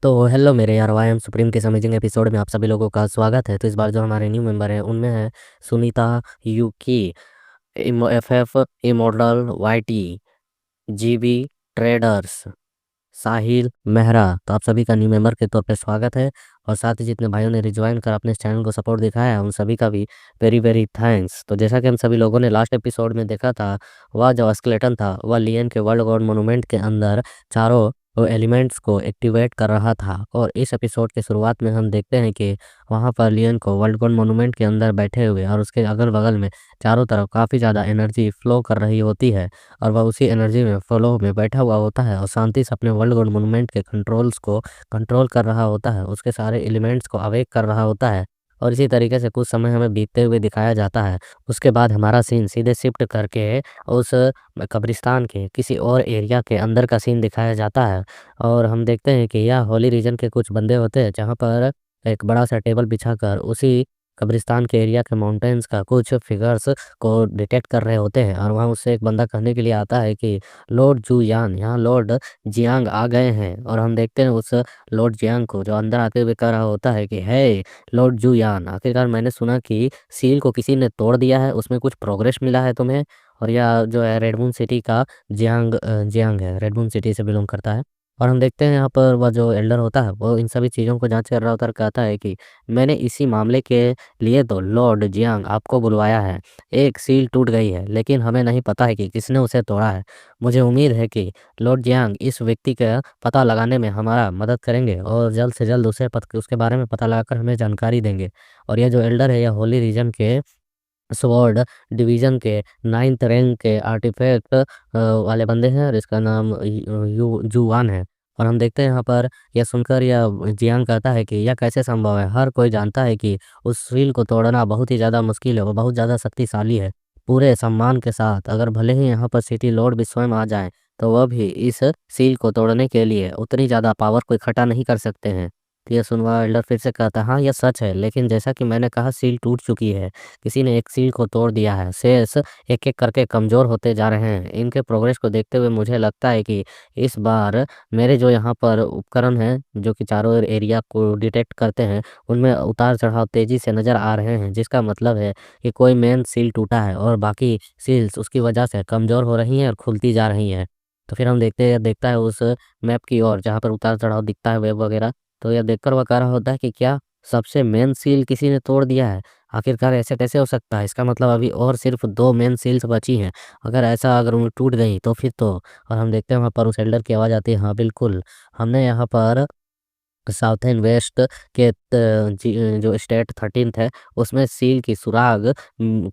तो हेलो मेरे यार, वाई एम सुप्रीम के अमेजिंग एपिसोड में आप सभी लोगों का स्वागत है। तो इस बार जो हमारे न्यू मेंबर हैं उनमें है Sunita, Yuki, F F, immortal, Y T, GB, traders, Sahil, Mehra. तो आप सभी का न्यू मेंबर के तौर पे स्वागत है। और साथ ही जितने भाइयों ने रिज्वाइन कर अपने इस चैनल को सपोर्ट दिखाया है उन सभी का भी वेरी वेरी थैंक्स। तो जैसा कि हम सभी लोगों ने लास्ट एपिसोड में देखा था, वह जो स्केलेटन था वह लियन के वर्ल्ड गॉड मोनूमेंट के अंदर चारों वो एलिमेंट्स को एक्टिवेट कर रहा था। और इस एपिसोड के शुरुआत में हम देखते हैं कि वहाँ पर लियन को वर्ल्ड गॉड मोनूमेंट के अंदर बैठे हुए और उसके अगल बगल में चारों तरफ काफ़ी ज़्यादा एनर्जी फ्लो कर रही होती है। और वह उसी एनर्जी में फ्लो में बैठा हुआ होता है और शांति से अपने वर्ल्ड गॉड मोनूमेंट के कंट्रोल्स को कंट्रोल कर रहा होता है, उसके सारे एलिमेंट्स को अवेक कर रहा होता है। और इसी तरीके से कुछ समय हमें बीतते हुए दिखाया जाता है। उसके बाद हमारा सीन सीधे शिफ्ट करके उस कब्रिस्तान के किसी और एरिया के अंदर का सीन दिखाया जाता है। और हम देखते हैं कि यह होली रीजन के कुछ बंदे होते हैं जहाँ पर एक बड़ा सा टेबल बिछाकर उसी कब्रिस्तान के एरिया के माउंटेन्स का कुछ फिगर्स को डिटेक्ट कर रहे होते हैं। और वहाँ उससे एक बंदा कहने के लिए आता है कि लॉर्ड जू यान, यहाँ लॉर्ड जियांग आ गए हैं। और हम देखते हैं उस लॉर्ड जियांग को जो अंदर आते हुए कह रहा होता है कि है लॉर्ड जू यान, आखिरकार मैंने सुना कि सील को किसी ने तोड़ दिया है, उसमें कुछ प्रोग्रेस मिला है तुम्हें। और यह जो है रेडमून सिटी का जियांग है, रेडमून सिटी से बिलोंग करता है। और हम देखते हैं यहाँ पर वह जो एल्डर होता है वो इन सभी चीज़ों को जांच कर रहा होता है और कहता है कि मैंने इसी मामले के लिए तो लॉर्ड जियांग आपको बुलवाया है। एक सील टूट गई है लेकिन हमें नहीं पता है कि किसने उसे तोड़ा है। मुझे उम्मीद है कि लॉर्ड जियांग इस व्यक्ति का पता लगाने में हमारा मदद करेंगे और जल्द से जल्द उसके बारे में पता लगाकर हमें जानकारी देंगे। और यह जो एल्डर है यह होली रीजन के स्वॉर्ड डिवीजन के 9th रैंक के आर्टिफैक्ट वाले बंदे हैं और इसका नाम यू जुवान है। और हम देखते हैं यहाँ पर यह सुनकर यह जियांग कहता है कि यह कैसे संभव है। हर कोई जानता है कि उस सील को तोड़ना बहुत ही ज़्यादा मुश्किल है, वो बहुत ज़्यादा शक्तिशाली है। पूरे सम्मान के साथ अगर भले ही यहाँ पर सिटी लॉर्ड भी स्वयं आ जाए तो वह भी इस सील को तोड़ने के लिए उतनी ज़्यादा पावर को इकट्ठा नहीं कर सकते हैं। तो यह सुनवा एल्डर फिर से कहता है हाँ यह सच है, लेकिन जैसा कि मैंने कहा सील टूट चुकी है, किसी ने एक सील को तोड़ दिया है। शेष एक एक करके कमज़ोर होते जा रहे हैं। इनके प्रोग्रेस को देखते हुए मुझे लगता है कि इस बार मेरे जो यहाँ पर उपकरण हैं जो कि चारों एरिया को डिटेक्ट करते हैं उनमें उतार चढ़ाव तेज़ी से नज़र आ रहे हैं, जिसका मतलब है कि कोई मेन सील टूटा है और बाकी सील्स उसकी वजह से कमज़ोर हो रही हैं और खुलती जा रही हैं। तो फिर हम देखता है उस मैप की ओर जहाँ पर उतार चढ़ाव दिखता है वेब वगैरह। तो यह देखकर वह कह रहा होता है कि क्या सबसे मेन सील किसी ने तोड़ दिया है? आखिरकार ऐसे कैसे हो सकता है? इसका मतलब अभी और सिर्फ़ 2 मेन सील्स बची हैं। अगर वो टूट गई तो फिर तो। और हम देखते हैं वहाँ पर उस एल्डर की आवाज़ आती है, हाँ बिल्कुल, हमने यहाँ पर साउथ एंड वेस्ट के जो स्टेट 13th है उसमें सील की सुराग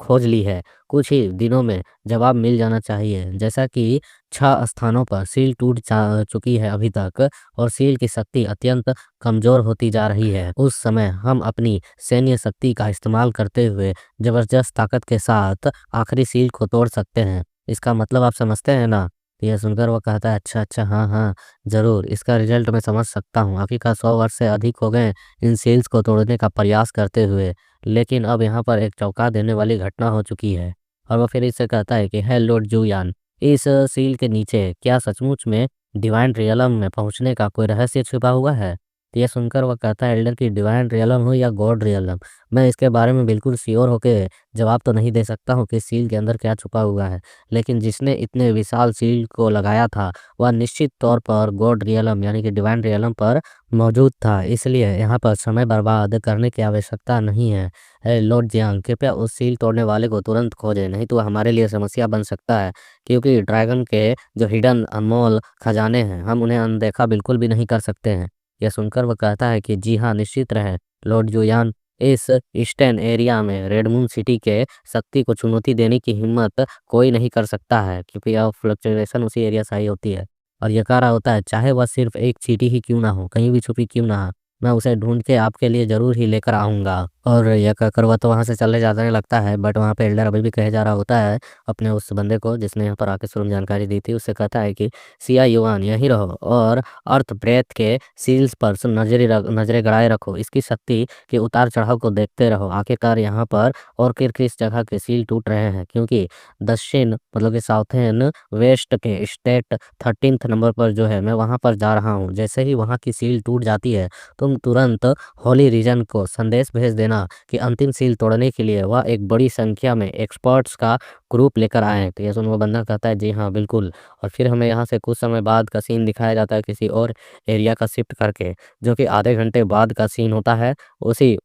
खोज ली है। कुछ ही दिनों में जवाब मिल जाना चाहिए। जैसा कि 6 स्थानों पर सील टूट चुकी है अभी तक और सील की शक्ति अत्यंत कमज़ोर होती जा रही है। उस समय हम अपनी सैन्य शक्ति का इस्तेमाल करते हुए ज़बरदस्त ताकत के साथ आखिरी सील को तोड़ सकते हैं। इसका मतलब आप समझते हैं ना? तो यह सुनकर वो कहता है अच्छा अच्छा, हाँ हाँ, ज़रूर, इसका रिजल्ट मैं समझ सकता हूँ। आखिरकार 100 वर्ष से अधिक हो गए इन सील्स को तोड़ने का प्रयास करते हुए, लेकिन अब यहाँ पर एक चौंका देने वाली घटना हो चुकी है। और वो फिर इससे कहता है कि है लॉर्ड जुयान, इस सील के नीचे क्या सचमुच में डिवाइन रियलम में पहुँचने का कोई रहस्य छुपा हुआ है? तो यह सुनकर वह कहता है एल्डर की डिवाइन रियलम हो या गॉड रियलम, मैं इसके बारे में बिल्कुल श्योर होके जवाब तो नहीं दे सकता हूँ कि सील के अंदर क्या छुपा हुआ है। लेकिन जिसने इतने विशाल सील को लगाया था वह निश्चित तौर पर गॉड रियलम यानी कि डिवाइन रियलम पर मौजूद था। इसलिए यहाँ पर समय बर्बाद करने की आवश्यकता नहीं है। लॉर्ड जियांग, कृपया उस सील तोड़ने वाले को तुरंत खोजें, नहीं तो वह हमारे लिए समस्या बन सकता है। क्योंकि ड्रैगन के जो हिडन अनमोल खजाने हैं हम उन्हें अनदेखा बिल्कुल भी नहीं कर सकते हैं। यह सुनकर वह कहता है कि जी हाँ, निश्चित रहें लॉर्ड जुयान, इस ईस्टर्न एरिया में रेडमून सिटी के शक्ति को चुनौती देने की हिम्मत कोई नहीं कर सकता है, क्योंकि यह फ्लक्चुएशन उसी एरिया से आई होती है। और ये कह रहा होता है चाहे वह सिर्फ एक चींटी ही क्यों ना हो, कहीं भी छुपी क्यों ना हो, मैं उसे ढूंढ के आपके लिए जरूर ही लेकर आऊंगा। और यह कहकर वह तो वहाँ से चले जाने लगता है, बट वहाँ पे एल्डर अभी भी कहे जा रहा होता है अपने उस बंदे को जिसने यहाँ पर आके तुरंत जानकारी दी थी। उससे कहता है कि सिया युआन यहीं रहो और अर्थ ब्रेथ के सील्स पर नजरें गड़ाए रखो, इसकी शक्ति के उतार चढ़ाव को देखते रहो। आखिरकार यहाँ पर और किस जगह के सील टूट रहे हैं, क्योंकि दक्षिण मतलब कि साउथर्न वेस्ट के स्टेट 13th नंबर पर जो है मैं वहाँ पर जा रहा हूँ। जैसे ही वहाँ की सील टूट जाती है तुम तुरंत होली रीजन को संदेश भेज देना कि अंतिम सील तोड़ने के लिए वह एक बड़ी संख्या में एक्सपर्ट्स का ग्रुप लेकर आए हैं। तो ये सुन वो बंदा कहता है जी हाँ बिल्कुल। और फिर हमें यहाँ से कुछ समय बाद का सीन दिखाया जाता है किसी और एरिया का शिफ्ट करके, जो कि आधे घंटे बाद का सीन होता है उसी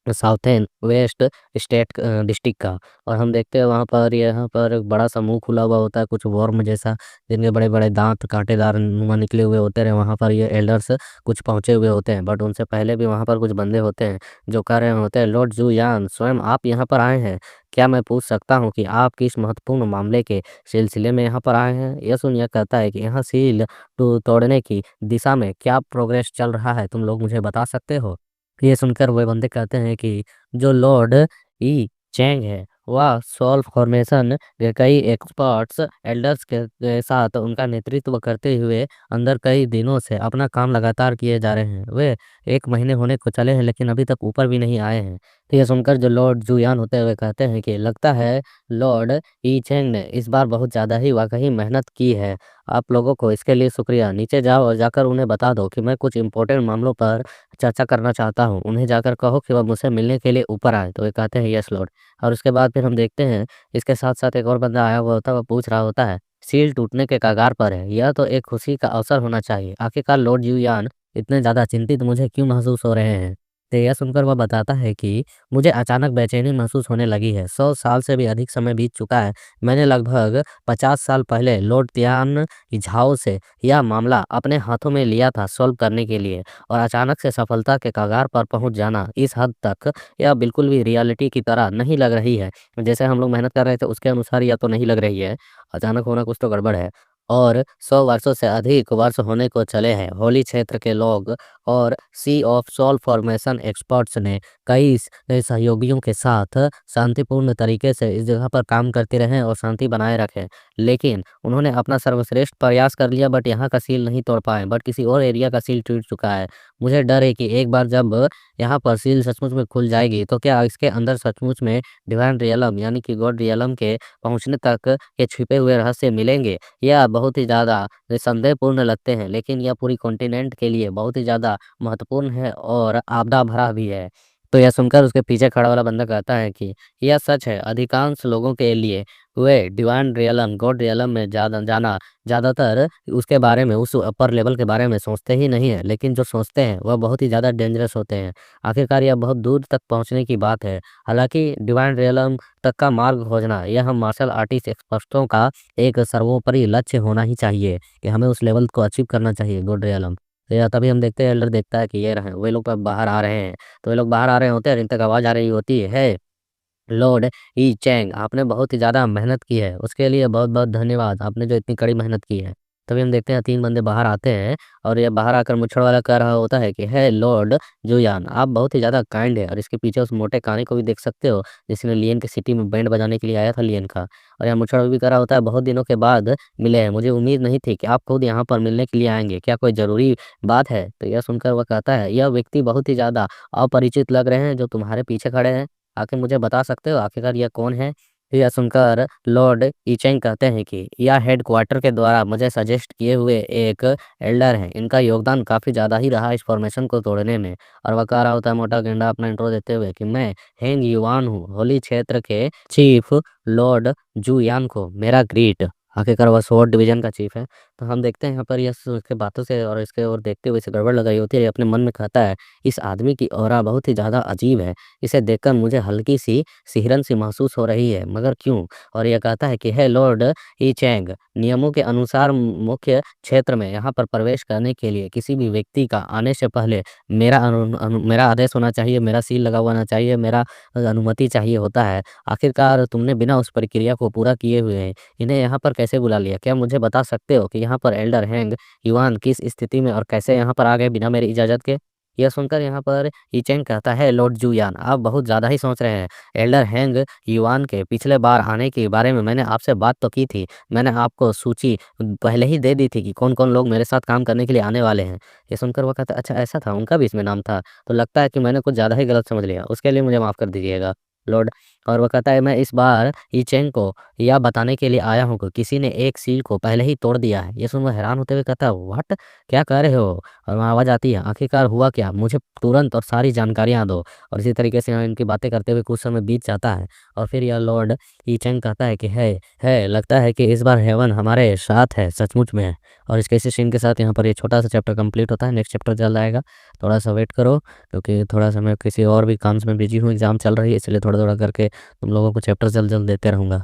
साउथर्न वेस्ट स्टेट डिस्ट्रिक्ट का। और हम देखते हैं वहाँ पर यहाँ पर एक बड़ा सा मुंह खुला हुआ होता है, कुछ वर्म जैसा, जिनके बड़े बड़े दांत कांटेदार नुमा निकले हुए होते हैं। वहाँ पर ये एल्डर्स कुछ पहुँचे हुए होते हैं, बट उनसे पहले भी वहाँ पर कुछ बंदे होते हैं जो कह रहे होते हैं लॉर्ड जू यान स्वयं आप यहाँ पर आए हैं, क्या मैं पूछ सकता हूँ कि आप किस महत्वपूर्ण मामले के सिलसिले में यहाँ पर आए हैं। यह सुन यह कहता है कि यहाँ सील तोड़ने की दिशा में क्या प्रोग्रेस चल रहा है, तुम लोग मुझे बता सकते हो। ये सुनकर वे बंदे कहते हैं कि जो लॉर्ड ई चैंग है वह सोल फॉर्मेशन के कई एक्सपर्ट्स एल्डर्स के साथ उनका नेतृत्व करते हुए अंदर कई दिनों से अपना काम लगातार किए जा रहे हैं। वे 1 महीने होने को चले हैं लेकिन अभी तक ऊपर भी नहीं आए हैं। तो ये सुनकर जो लॉर्ड जुयान होते हुए कहते हैं कि लगता है लॉर्ड ई चैंग ने इस बार बहुत ज़्यादा ही वाकई मेहनत की है। आप लोगों को इसके लिए शुक्रिया। नीचे जाओ और जाकर उन्हें बता दो कि मैं कुछ इंपॉर्टेंट मामलों पर चर्चा करना चाहता हूँ। उन्हें जाकर कहो कि वह मुझसे मिलने के लिए ऊपर आए। तो वे कहते हैं यस लॉर्ड। और उसके बाद फिर हम देखते हैं इसके साथ-साथ एक और बंदा आया हुआ होता है, वो पूछ रहा होता है, सील टूटने के कगार पर है। यह तो एक खुशी का अवसर होना चाहिए। आखिरकार लॉर्ड यूयान इतने ज़्यादा चिंतित मुझे क्यों महसूस हो रहे हैं? तो यह सुनकर वह बताता है कि मुझे अचानक बेचैनी महसूस होने लगी है। 100 साल से भी अधिक समय बीत चुका है। मैंने लगभग 50 साल पहले लॉर्ड तियान झाओ से यह मामला अपने हाथों में लिया था सॉल्व करने के लिए, और अचानक से सफलता के कगार पर पहुंच जाना इस हद तक यह बिल्कुल भी रियलिटी की तरह नहीं लग रही है। जैसे हम लोग मेहनत कर रहे थे उसके अनुसार यह तो नहीं लग रही है। अचानक होना कुछ तो गड़बड़ है। और 100 वर्षों से अधिक वर्ष होने को चले हैं। होली क्षेत्र के लोग और सी ऑफ सॉल्व फॉर्मेशन एक्सपर्ट्स ने कई सहयोगियों के साथ शांतिपूर्ण तरीके से इस जगह पर काम करते रहे और शांति बनाए रखे, लेकिन उन्होंने अपना सर्वश्रेष्ठ प्रयास कर लिया, बट यहाँ का सील नहीं तोड़ पाए, बट किसी और एरिया का सील टूट चुका है। मुझे डर है कि एक बार जब यहाँ पर सील सचमुच में खुल जाएगी तो क्या इसके अंदर सचमुच में डिवाइन रियलम यानी कि गॉड रियलम के पहुँचने तक के छिपे हुए रहस्य मिलेंगे। यह बहुत ही ज़्यादा संदेहपूर्ण लगते हैं, लेकिन यह पूरी कॉन्टिनेंट के लिए बहुत ही ज़्यादा महत्वपूर्ण है और आपदा भरा भी है। तो यह सुनकर उसके पीछे खड़ा वाला बंदा कहता है कि यह सच है, अधिकांश लोगों के लिए way divine realm God realm में जाना ज़्यादातर उसके बारे में उस अपर लेवल के बारे में सोचते ही नहीं है, लेकिन जो सोचते हैं वह बहुत ही ज़्यादा डेंजरस होते हैं। आखिरकार यह बहुत दूर तक पहुंचने की बात है। हालांकि डिवाइन रियलम तक का मार्ग खोजना यह हम मार्शल आर्टिस्ट एक्सपर्टों का एक सर्वोपरि लक्ष्य होना ही चाहिए कि हमें उस लेवल को अचीव करना चाहिए गॉड रियलम। तो या तभी हम देखते हैं एल्डर देखता है कि ये रहे वे लोग बाहर आ रहे हैं। तो वे लोग बाहर आ रहे होते हैं और इन तक आवाज़ आ रही होती है, लॉर्ड ई चैंग आपने बहुत ही ज़्यादा मेहनत की है, उसके लिए बहुत-बहुत धन्यवाद, आपने जो इतनी कड़ी मेहनत की है। तभी हम देखते हैं 3 बंदे बाहर आते हैं और ये बाहर आकर मुच्छड़ वाला कह रहा होता है कि है लॉर्ड जुयान आप बहुत ही ज़्यादा काइंड है, और इसके पीछे उस मोटे काने को भी देख सकते हो जिसने लियन की सिटी में बैंड बजाने के लिए आया था लियन का। और यह मुच्छड़ भी कह रहा होता है बहुत दिनों के बाद मिले हैं, मुझे उम्मीद नहीं थी कि आप खुद यहाँ पर मिलने के लिए आएँगे, क्या कोई ज़रूरी बात है? तो यह सुनकर वह कहता है यह व्यक्ति बहुत ही ज़्यादा अपरिचित लग रहे हैं जो तुम्हारे पीछे खड़े हैं। आके मुझे बता सकते हो आखिरकार यह कौन है? यह सुनकर लॉर्ड ईचेंग कहते हैं कि यह हेडक्वार्टर के द्वारा मुझे सजेस्ट किए हुए एक एल्डर हैं। इनका योगदान काफ़ी ज़्यादा ही रहा इस फॉर्मेशन को तोड़ने में। और वह कह रहा होता है मोटा गेंडा अपना इंट्रो देते हुए कि मैं हेंग युआन हूँ, होली क्षेत्र के चीफ लॉर्ड जू यान को मेरा ग्रीट। आखिरकार वह स्वॉर्ड डिवीजन का चीफ है। तो हम देखते हैं यहाँ पर यह इसके बातों से और इसके ओर देखते हुए इसे गड़बड़ लग रही होती है। ये अपने मन में कहता है इस आदमी की ऑरा बहुत ही ज़्यादा अजीब है, इसे देखकर मुझे हल्की सी सिहरन सी महसूस हो रही है, मगर क्यों? और यह कहता है कि हे लॉर्ड ई चैंग नियमों के अनुसार मुख्य क्षेत्र में यहाँ पर प्रवेश करने के लिए किसी भी व्यक्ति का आने से पहले मेरा आदेश होना चाहिए, मेरा सील लगा हुआ होना चाहिए, मेरा अनुमति चाहिए होता है। आखिरकार तुमने बिना उस प्रक्रिया को पूरा किए हुए हैं इन्हें यहाँ पर कैसे बुला लिया? क्या मुझे बता सकते हो कि यहाँ पर एल्डर हैंग युआन किस स्थिति में और कैसे यहाँ पर आ गए बिना मेरी इजाज़त के? यह सुनकर यहाँ पर ई चेंग कहता है, लॉर्ड जुयान आप बहुत ज़्यादा ही सोच रहे हैं। एल्डर हैंग युआन के पिछले बार आने के बारे में मैंने आपसे बात तो की थी। मैंने आपको सूची पहले ही दे दी थी कि कौन-कौन लोग मेरे साथ काम करने के लिए आने वाले हैं। ये सुनकर वो कहता है, अच्छा ऐसा था, उनका भी इसमें नाम था। तो लगता है कि मैंने कुछ ज़्यादा ही गलत समझ लिया। उसके लिए मुझे माफ़ कर दीजिएगा लॉर्ड। और वो कहता है, मैं इस बार ई चेंग को यह बताने के लिए आया हूँ कि किसी ने एक सील को पहले ही तोड़ दिया है। ये सुन वो हैरान होते हुए कहता है, व्हाट? क्या कह रहे हो? और वहाँ आवाज़ आती है, आखिरकार हुआ क्या? मुझे तुरंत और सारी जानकारियाँ दो। और इसी तरीके से इनकी बातें करते हुए कुछ समय बीत जाता है और फिर यह लॉर्ड ई चेंग कहता है कि है लगता है कि इस बार हेवन हमारे साथ है, सचमुच में है। और इसके इसी सीन के साथ यहाँ पर ये छोटा सा चैप्टर कंप्लीट होता है। नेक्स्ट चैप्टर जल्द आएगा, थोड़ा सा वेट करो, क्योंकि थोड़ा सा मैं किसी और भी काम में बिजी हूँ, एग्जाम चल रही है, इसलिए थोड़ा थोड़ा करके तुम लोगों को चैप्टर जल्द जल्द देते रहूँगा।